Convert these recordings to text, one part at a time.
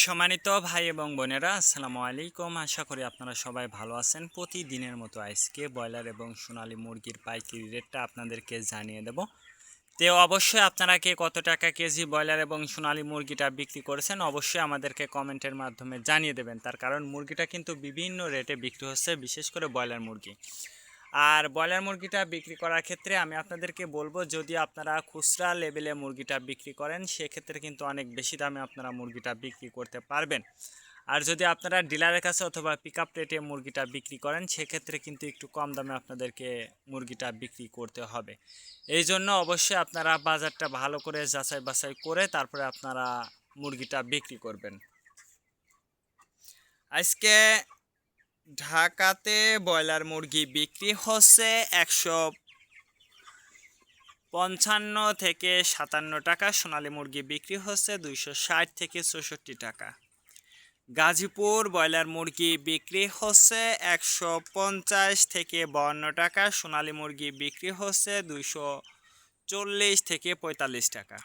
সম্মানিত ভাই এবং বোনেরা, আসসালামু আলাইকুম। আশা করি আপনারা সবাই ভালো আছেন। প্রতিদিনের মতো আজকে ব্রয়লার এবং সোনালী মুরগির পাইকারি রেটটা আপনাদেরকে জানিয়ে দেব। অবশ্যই আপনারা কে কত টাকা কেজি ব্রয়লার এবং সোনালী মুরগিটা বিক্রি করেছেন অবশ্যই আমাদেরকে কমেন্টের মাধ্যমে জানিয়ে দেবেন। তার কারণ মুরগিটা কিন্তু বিভিন্ন রেটে বিক্রি হচ্ছে, বিশেষ করে ব্রয়লার মুরগি। আর ব্রয়লার মুরগিটা বিক্রি করার ক্ষেত্রে আমি আপনাদেরকে বলবো, যদি আপনারা খুচরা লেভেলে মুরগিটা বিক্রি করেন সেক্ষেত্রে কিন্তু অনেক বেশি দামে আপনারা মুরগিটা বিক্রি করতে পারবেন। আর যদি আপনারা ডিলারের কাছে অথবা পিক আপ রেটে মুরগিটা বিক্রি করেন সেক্ষেত্রে কিন্তু একটু কম দামে আপনাদেরকে মুরগিটা বিক্রি করতে হবে। এই জন্য অবশ্যই আপনারা বাজারটা ভালো করে যাচাই বাছাই করে তারপরে আপনারা মুরগিটা বিক্রি করবেন। আজকে ঢাকাতে ব্রয়লার মুরগি বিক্রি হচ্ছে 155 থেকে 57 টাকা। সোনালী মুরগি বিক্রি হচ্ছে 260 থেকে 64 টাকা। গাজীপুর ব্রয়লার মুরগি বিক্রি হচ্ছে 150 থেকে 52 টাকা। সোনালী মুরগি বিক্রি হচ্ছে 240 থেকে 45 টাকা।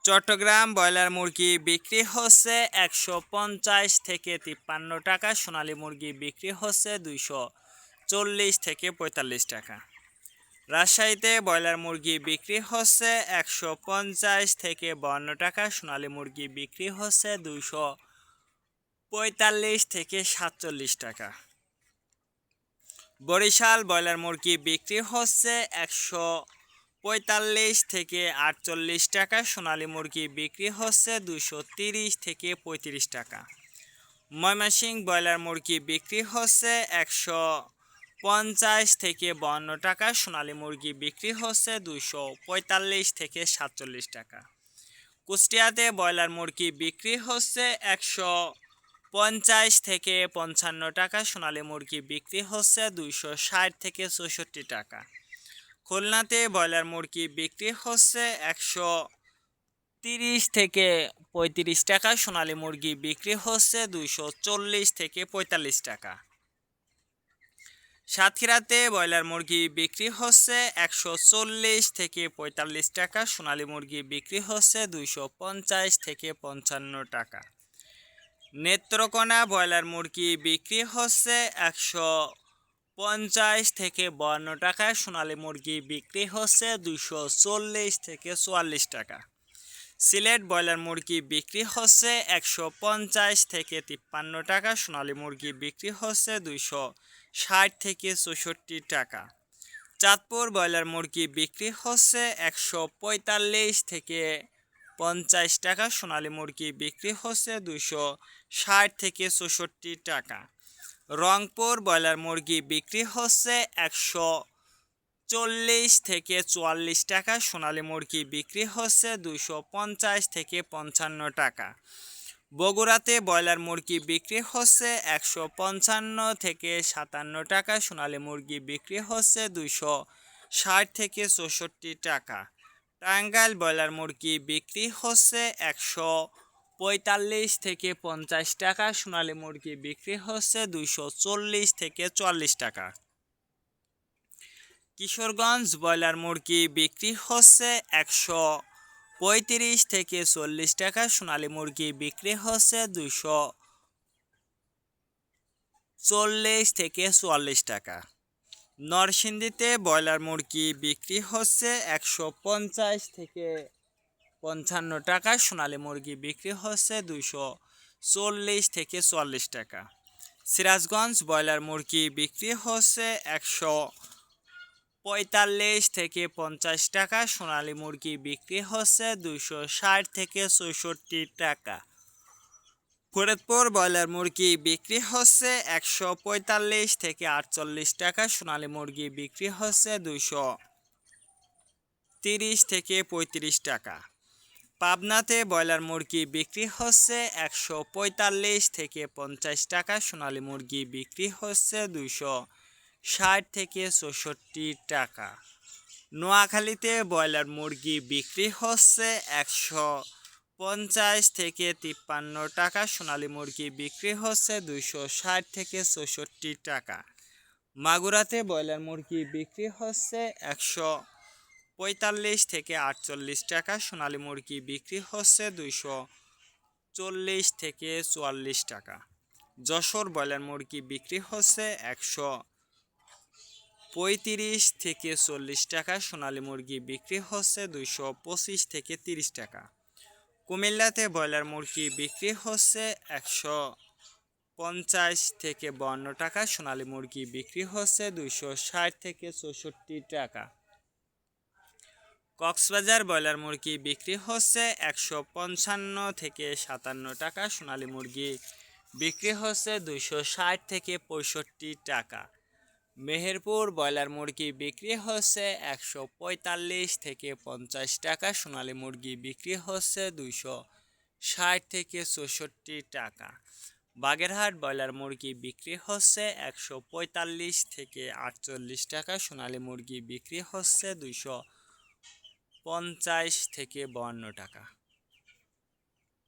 চট্টগ্রাম ব্রয়লার মুরগি বিক্রি হচ্ছে 150 থেকে 53 টাকা। সোনালী মুরগি বিক্রি হচ্ছে 240 থেকে 45 টাকা। রাজশাহীতে ব্রয়লার মুরগি বিক্রি হচ্ছে 150 থেকে 52 টাকা। সোনালী মুরগি বিক্রি হচ্ছে 245 থেকে 47 টাকা। বরিশাল ব্রয়লার মুরগি বিক্রি হচ্ছে 145 থেকে 48 টাকা। সোনালী মুরগি বিক্রি হচ্ছে 230 থেকে 35 টাকা। ময়মনসিংহ ব্রয়লার মুরগি বিক্রি হচ্ছে 150 থেকে 52 টাকা। সোনালী মুরগি বিক্রি হচ্ছে 245 থেকে 47 টাকা। কুষ্টিয়াতে ব্রয়লার মুরগি বিক্রি হচ্ছে 150 থেকে 55 টাকা। সোনালী মুরগি বিক্রি হচ্ছে 260 থেকে 64 টাকা। খুলনাতে ব্রয়লার মুরগি বিক্রি হচ্ছে 130 থেকে 35 টাকা। সোনালী মুরগি বিক্রি হচ্ছে 240 থেকে 45 টাকা। সাতক্ষীরাতে ব্রয়লার মুরগি বিক্রি হচ্ছে 140 থেকে 45 টাকা। সোনালী মুরগি বিক্রি হচ্ছে 250 থেকে 55 টাকা। নেত্রকোনা ব্রয়লার মুরগি বিক্রি হচ্ছে 150 থেকে 52 টাকা। সোনালী মুরগি বিক্রি হচ্ছে 240 থেকে 44 টাকা। সিলেট ব্রয়লার মুরগি বিক্রি হচ্ছে 150 থেকে 53 টাকা। সোনালী মুরগি বিক্রি হচ্ছে 260 থেকে 64 টাকা। চাঁদপুর ব্রয়লার মুরগি বিক্রি হচ্ছে 145 থেকে 50 টাকা। সোনালী মুরগি বিক্রি হচ্ছে 260 থেকে 64 টাকা। রংপুর ব্রয়লার মুরগি বিক্রি হচ্ছে 140 থেকে 44 টাকা। সোনালী মুরগি বিক্রি হচ্ছে 250 থেকে 55 টাকা। বগুড়াতে ব্রয়লার মুরগি বিক্রি হচ্ছে 155 থেকে 57 টাকা। সোনালী মুরগি বিক্রি হচ্ছে 260 থেকে 64 টাকা। টাঙ্গাইল ব্রয়লার মুরগি বিক্রি হচ্ছে 145 থেকে 50 টাকা। সোনালী মুরগি বিক্রি হচ্ছে 240 থেকে 44 টাকা। কিশোরগঞ্জ ব্রয়লার মুরগি বিক্রি হচ্ছে 135 থেকে 40 টাকা। সোনালী মুরগি বিক্রি হচ্ছে 240 থেকে 44 টাকা। নরসিংদীতে ব্রয়লার মুরগি বিক্রি হচ্ছে 150 থেকে 55 টাকা। সোনালী মুরগি বিক্রি হচ্ছে 240 থেকে 44 টাকা। সিরাজগঞ্জ ব্রয়লার মুরগি বিক্রি হচ্ছে 145 থেকে 50 টাকা। সোনালী মুরগি বিক্রি হচ্ছে 260 থেকে 64 টাকা। ফরিদপুর ব্রয়লার মুরগি বিক্রি হচ্ছে 145 থেকে 48 টাকা। সোনালী মুরগি বিক্রি হচ্ছে 230 থেকে 35 টাকা। পাবনাতে ব্রয়লার মুরগি বিক্রি হচ্ছে 145 থেকে 50 টাকা। সোনালী মুরগি বিক্রি হচ্ছে 260 থেকে 64 টাকা। নোয়াখালীতে ব্রয়লার মুরগি বিক্রি হচ্ছে 150 থেকে 53 টাকা। সোনালী মুরগি বিক্রি হচ্ছে 260 থেকে 64 টাকা। মাগুরাতে ব্রয়লার মুরগি বিক্রি হচ্ছে 145 থেকে 48 টাকা। সোনালী মুরগি বিক্রি হচ্ছে 40 থেকে 44 টাকা। যশোর ব্রয়লার মুরগি বিক্রি হচ্ছে 135 থেকে 40 টাকা। সোনালী মুরগি বিক্রি হচ্ছে 225 থেকে 30 টাকা। কুমিল্লাতে ব্রয়লার মুরগি বিক্রি হচ্ছে 150 থেকে 52 টাকা। সোনালী মুরগি বিক্রি হচ্ছে 260 থেকে 64 টাকা। কক্সবাজার ব্রয়লার মুরগি বিক্রি হচ্ছে 155 থেকে 57 টাকা। সোনালী মুরগি বিক্রি হচ্ছে 260 থেকে 65 টাকা। মেহেরপুর ব্রয়লার মুরগি বিক্রি হচ্ছে 145 থেকে 50 টাকা। সোনালী মুরগি বিক্রি হচ্ছে 260 থেকে 64 টাকা। বাগেরহাট ব্রয়লার মুরগি বিক্রি হচ্ছে 145 থেকে 48 টাকা। সোনালী মুরগি বিক্রি হচ্ছে 250 থেকে 52 টাকা।